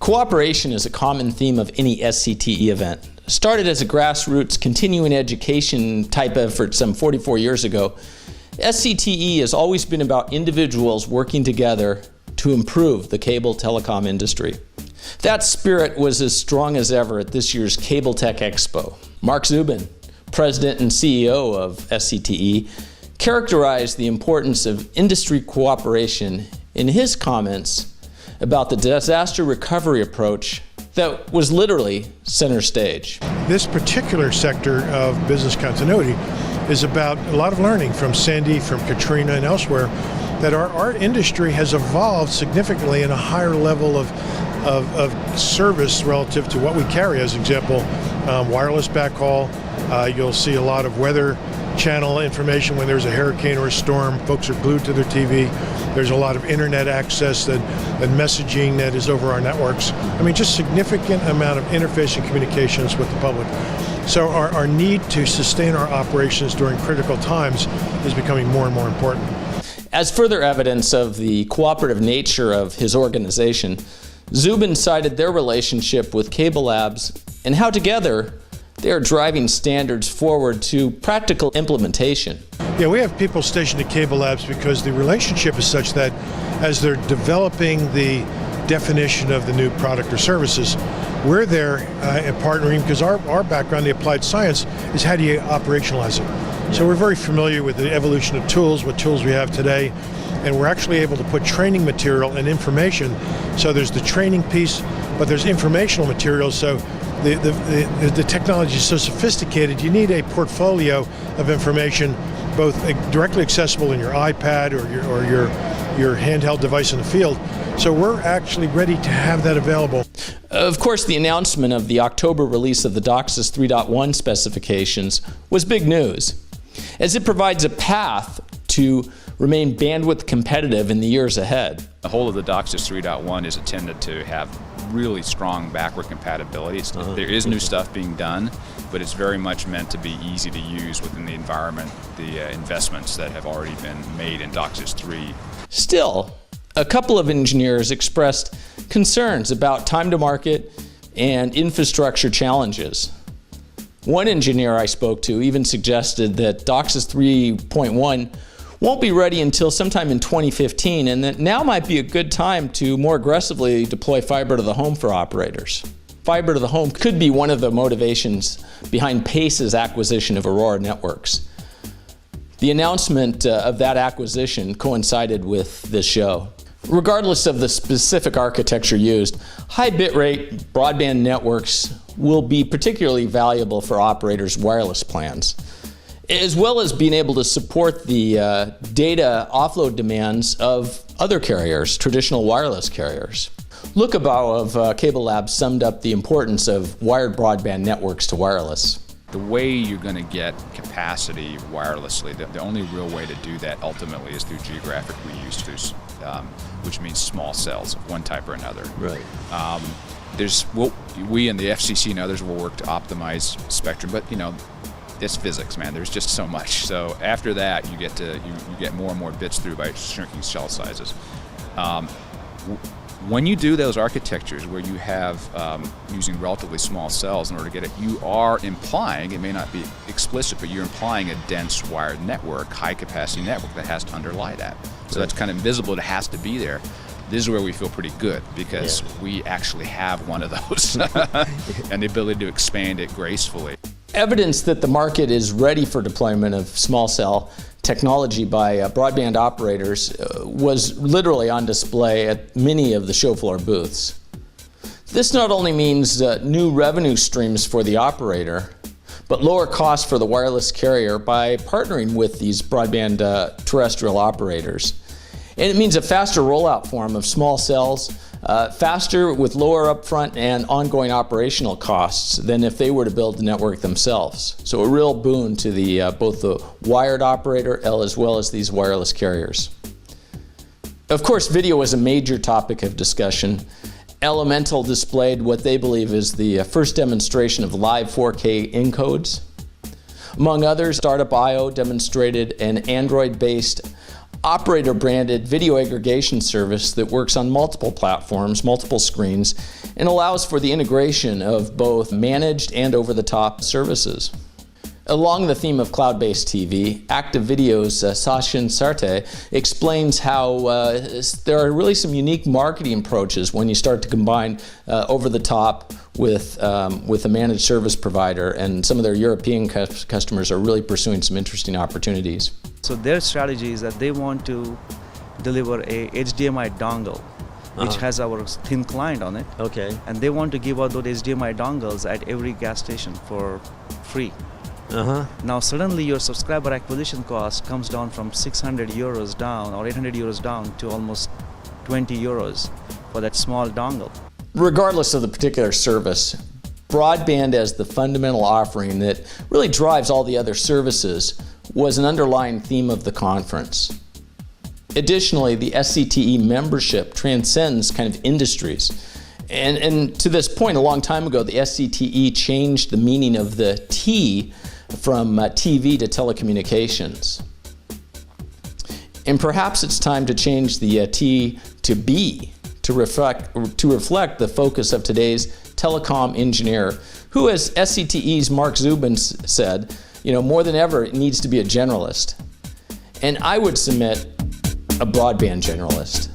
Cooperation is a common theme of any SCTE event. Started as a grassroots continuing education type effort some 44 years ago, SCTE has always been about individuals working together to improve the cable telecom industry. That spirit was as strong as ever at this year's Cable Tech Expo. Mark Zubin, President and CEO of SCTE, characterized the importance of industry cooperation in his comments about the disaster recovery approach that was literally center stage. This particular sector of business continuity is about a lot of learning from Sandy, from Katrina, and elsewhere, that our industry has evolved significantly in a higher level of service relative to what we carry. As an example, wireless backhaul. You'll see a lot of weather channel information when there's a hurricane or a storm. Folks are glued to their TV. There's a lot of internet access and messaging that is over our networks. I mean, just significant amount of interface and communications with the public. So our need to sustain our operations during critical times is becoming more and more important. As further evidence of the cooperative nature of his organization, Zubin cited their relationship with Cable Labs and how together they are driving standards forward to practical implementation. Yeah, we have people stationed at Cable Labs because the relationship is such that as they're developing the definition of the new product or services, we're there partnering because our background, the applied science, is how do you operationalize it. So we're very familiar with the evolution of tools, what tools we have today, and we're actually able to put training material and information. So there's the training piece, but there's informational material. So the technology is so sophisticated, you need a portfolio of information, both directly accessible in your iPad or your handheld device in the field. So we're actually ready to have that available. Of course, the announcement of the October release of the DOCSIS 3.1 specifications was big news, as it provides a path to remain bandwidth competitive in the years ahead. The whole of the DOCSIS 3.1 is intended to have really strong backward compatibility. There is new stuff being done, but it's very much meant to be easy to use within the environment, the investments that have already been made in DOCSIS 3. Still, a couple of engineers expressed concerns about time to market and infrastructure challenges. One engineer I spoke to even suggested that DOCSIS 3.1 won't be ready until sometime in 2015, and that now might be a good time to more aggressively deploy fiber to the home for operators. Fiber to the home could be one of the motivations behind Pace's acquisition of Aurora Networks. The announcement of that acquisition coincided with this show. Regardless of the specific architecture used, high bitrate broadband networks will be particularly valuable for operators' wireless plans, as well as being able to support the data offload demands of other carriers, traditional wireless carriers. Lookabout of Cable Labs summed up the importance of wired broadband networks to wireless. The way you're going to get capacity wirelessly, the only real way to do that ultimately is through geographic reuse, which means small cells of one type or another. Right. We and the FCC and others will work to optimize spectrum, but it's physics, man. There's just so much. So after that, you get more and more bits through by shrinking cell sizes. When you do those architectures where you have using relatively small cells in order to get it, you are implying, it may not be explicit, but you're implying a dense wired network, high capacity network that has to underlie that. So that's kind of invisible, it has to be there. This is where we feel pretty good because we actually have one of those and the ability to expand it gracefully. Evidence that the market is ready for deployment of small cell technology by broadband operators was literally on display at many of the show floor booths. This not only means new revenue streams for the operator, but lower costs for the wireless carrier by partnering with these broadband terrestrial operators. And it means a faster rollout form of small cells, faster with lower upfront and ongoing operational costs than if they were to build the network themselves. So a real boon to the both the wired operator as well as these wireless carriers. Of course, video is a major topic of discussion. Elemental displayed what they believe is the first demonstration of live 4K encodes. Among others, Startup.io demonstrated an Android-based operator-branded video aggregation service that works on multiple platforms, multiple screens, and allows for the integration of both managed and over-the-top services. Along the theme of cloud-based TV, Active Video's Sachin Sarte explains how there are really some unique marketing approaches when you start to combine over-the-top with a managed service provider, and some of their European customers are really pursuing some interesting opportunities. So their strategy is that they want to deliver a HDMI dongle, which has our thin client on it. Okay. And they want to give out those HDMI dongles at every gas station for free. Now suddenly your subscriber acquisition cost comes down from 600 euros down or 800 euros down to almost 20 euros for that small dongle. Regardless of the particular service, broadband as the fundamental offering that really drives all the other services was an underlying theme of the conference. Additionally, the SCTE membership transcends kind of industries. And to this point, a long time ago, the SCTE changed the meaning of the T from TV to telecommunications. And perhaps it's time to change the T to B to reflect the focus of today's telecom engineer, who, as SCTE's Mark Zubin said, more than ever, it needs to be a generalist. And I would submit a broadband generalist.